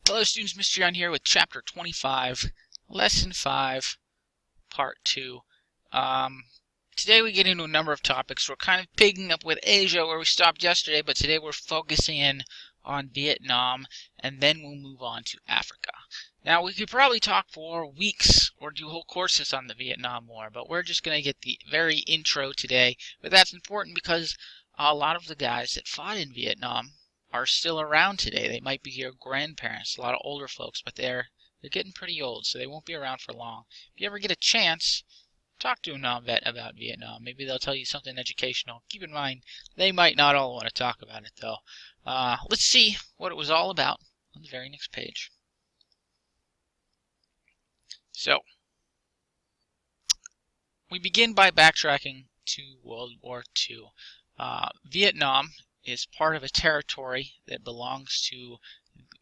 Hello students, Mr. John here with Chapter 25, Lesson 5, Part 2. Today we get into a number of topics. We're kind of picking up with Asia where we stopped yesterday, but today we're focusing in on Vietnam, and then we'll move on to Africa. Now we could probably talk for weeks or do whole courses on the Vietnam War, but we're just going to get the very intro today. But that's important because a lot of the guys that fought in Vietnam are still around today. They might be your grandparents, a lot of older folks, but they're getting pretty old, so they won't be around for long. If you ever get a chance, talk to a non-vet about Vietnam. Maybe they'll tell you something educational. Keep in mind, they might not all want to talk about it, though. Let's see what it was all about on the very next page. So, we begin by backtracking to World War II. Vietnam is part of a territory that belongs to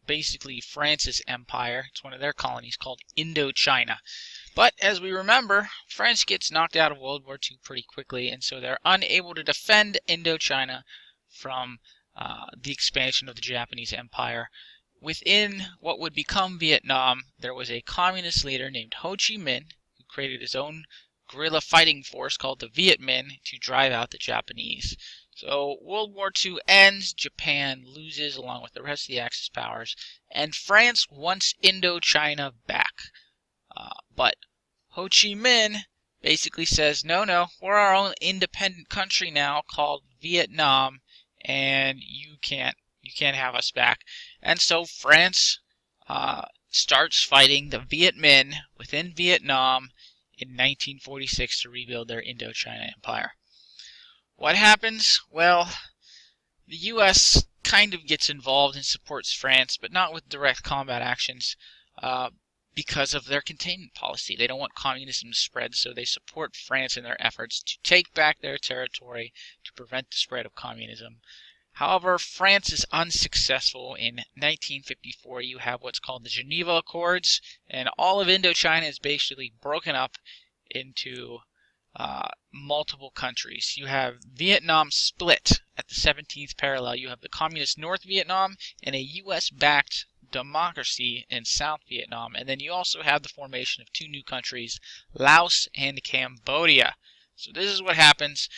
basically France's empire. It's one of their colonies called Indochina. But as we remember, France gets knocked out of World War II pretty quickly, and so they're unable to defend Indochina from the expansion of the Japanese empire. Within what would become Vietnam, there was a communist leader named Ho Chi Minh who created his own guerrilla fighting force called the Viet Minh to drive out the Japanese. So World War II ends, Japan loses along with the rest of the Axis powers, and France wants Indochina back. But Ho Chi Minh basically says, no, we're our own independent country now called Vietnam, and you can't have us back. And so France starts fighting the Viet Minh within Vietnam in 1946 to rebuild their Indochina empire. What happens? Well, the U.S. kind of gets involved and supports France, but not with direct combat actions because of their containment policy. They don't want communism to spread, so they support France in their efforts to take back their territory to prevent the spread of communism. However, France is unsuccessful. In 1954, you have what's called the Geneva Accords, and all of Indochina is basically broken up into multiple countries. You have Vietnam split at the 17th parallel. You have the communist North Vietnam and a U.S.-backed democracy in South Vietnam. And then you also have the formation of two new countries, Laos and Cambodia. So this is what happens.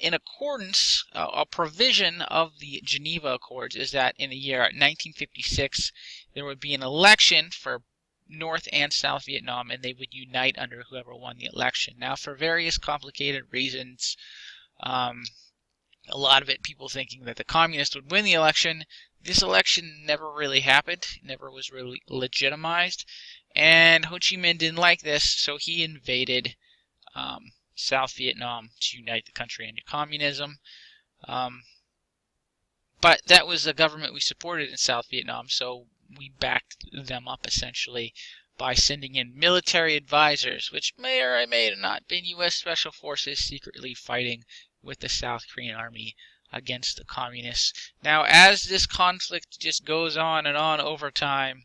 In accordance, a provision of the Geneva Accords is that in the year 1956, there would be an election for North and South Vietnam, and they would unite under whoever won the election. Now, for various complicated reasons, a lot of it people thinking that the communists would win the election. This election never really happened, never was really legitimized, and Ho Chi Minh didn't like this, so he invaded South Vietnam to unite the country into communism. But that was a government we supported in South Vietnam, so we backed them up essentially by sending in military advisors, which may or may not have been U.S. Special Forces secretly fighting with the South Korean army against the communists. Now, as this conflict just goes on and on over time,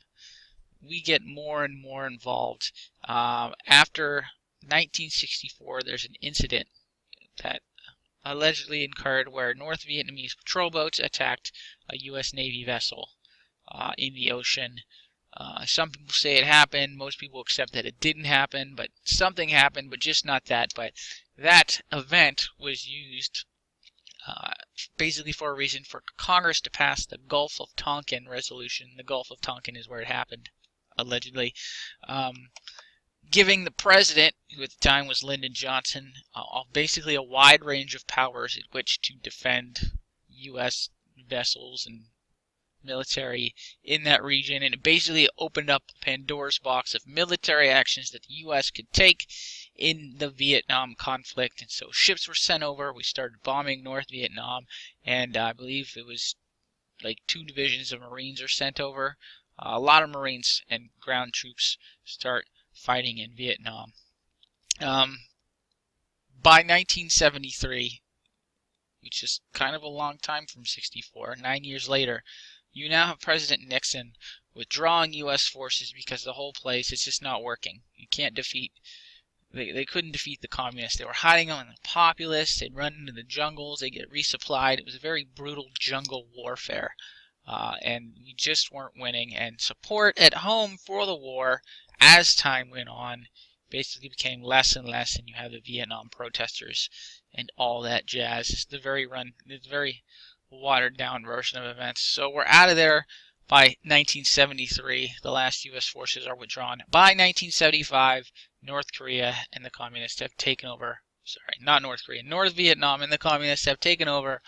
we get more and more involved. After 1964, there's an incident that allegedly occurred where North Vietnamese patrol boats attacked a U.S. Navy vessel in the ocean. Some people say it happened. Most people accept that it didn't happen, but something happened, but just not that. But that event was used basically for a reason for Congress to pass the Gulf of Tonkin resolution. The Gulf of Tonkin is where it happened, allegedly. Giving the president, who at the time was Lyndon Johnson, basically a wide range of powers in which to defend U.S. vessels and military in that region, and it basically opened up Pandora's box of military actions that the U.S. could take in the Vietnam conflict. And so ships were sent over. We started bombing North Vietnam, and I believe it was like 2 divisions of Marines are sent over. A lot of Marines and ground troops start fighting in Vietnam. By 1973, which is kind of a long time from 64, 9 years later, you now have President Nixon withdrawing U.S. forces because the whole place is just not working. You can't defeat, they couldn't defeat the communists. They were hiding among the populace. They'd run into the jungles. They'd get resupplied. It was a very brutal jungle warfare. and we just weren't winning. And support at home for the war, as time went on, basically became less and less, and you have the Vietnam protesters and all that jazz. It's the very watered down version of events. So we're out of there by 1973. The last U.S. forces are withdrawn. By 1975, North Korea and the communists have taken over. Sorry, not North Korea. North Vietnam and the communists have taken over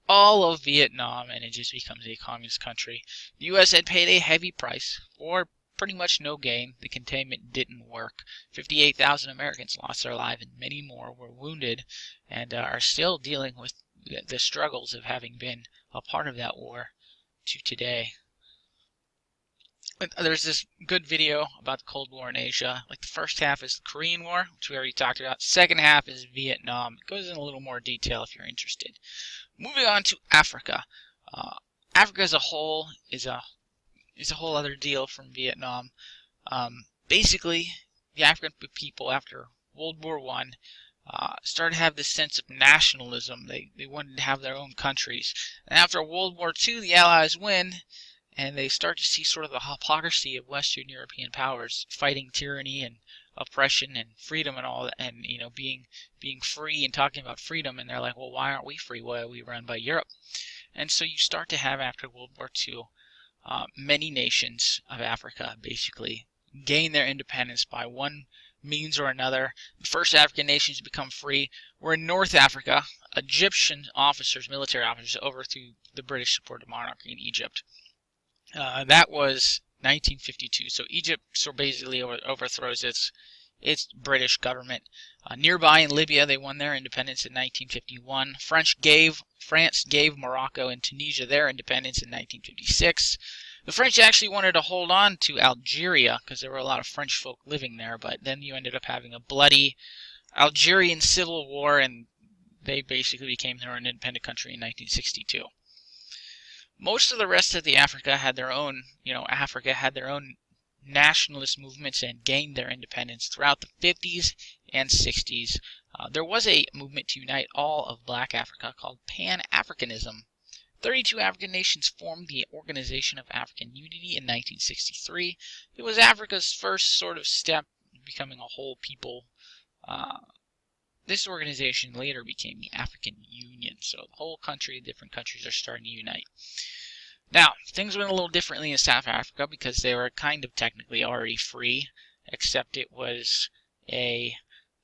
all of Vietnam, and it just becomes a communist country. The U.S. had paid a heavy price for pretty much no gain. The containment didn't work. 58,000 Americans lost their lives, and many more were wounded, and are still dealing with the struggles of having been a part of that war to today. There's this good video about the Cold War in Asia. Like, the first half is the Korean War, which we already talked about. Second half is Vietnam. It goes in a little more detail if you're interested. Moving on to Africa. Africa as a whole is a whole other deal from Vietnam. Basically, the African people after World War I started to have this sense of nationalism. They wanted to have their own countries. And after World War II, the Allies win, and they start to see sort of the hypocrisy of Western European powers fighting tyranny and oppression and freedom and all that, and being free and talking about freedom. And they're like, well, why aren't we free? Why are we run by Europe? And so you start to have, after World War II, many nations of Africa basically gain their independence by one means or another. The first African nations to become free were in North Africa. Egyptian officers, military officers, overthrew the British-supported monarchy in Egypt. That was 1952. So Egypt basically overthrows its British government. Nearby in Libya, they won their independence in 1951. France gave Morocco and Tunisia their independence in 1956. The French actually wanted to hold on to Algeria because there were a lot of French folk living there, but then you ended up having a bloody Algerian civil war, and they basically became their own independent country in 1962. Most of the rest of the Africa had their own nationalist movements and gained their independence throughout the 50s and 60s. There was a movement to unite all of Black Africa called Pan-Africanism. 32 African nations formed the Organization of African Unity in 1963. It was Africa's first sort of step in becoming a whole people. This organization later became the African Union, so the whole country, different countries are starting to unite. Now, things went a little differently in South Africa because they were kind of technically already free, except it was a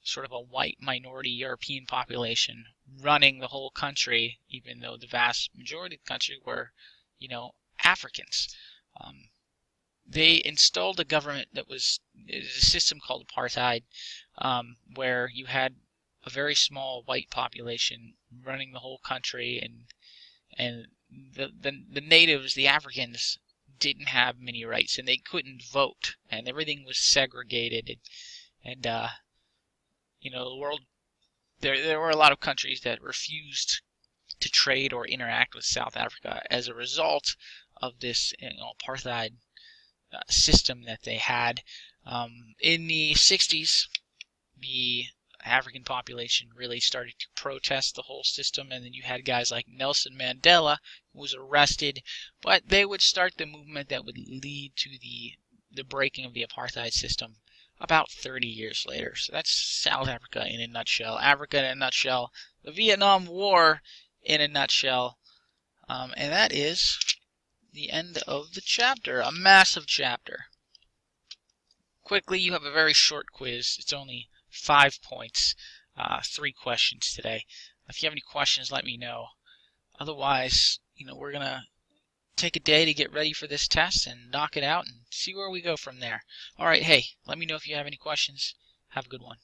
sort of a white minority European population running the whole country, even though the vast majority of the country were, Africans. They installed a government that was a system called apartheid, where you had a very small white population running the whole country, and the natives, the Africans, didn't have many rights, and they couldn't vote, and everything was segregated, and the world, there were a lot of countries that refused to trade or interact with South Africa as a result of this apartheid system that they had. In the 60s, the African population really started to protest the whole system, and then you had guys like Nelson Mandela, who was arrested, but they would start the movement that would lead to the breaking of the apartheid system about 30 years later. So that's South Africa in a nutshell, Africa in a nutshell, the Vietnam War in a nutshell, and that is the end of the chapter, a massive chapter. Quickly, you have a very short quiz. It's only 5 points, 3 questions today. If you have any questions, let me know. Otherwise, we're going to take a day to get ready for this test and knock it out and see where we go from there. All right, hey, let me know if you have any questions. Have a good one.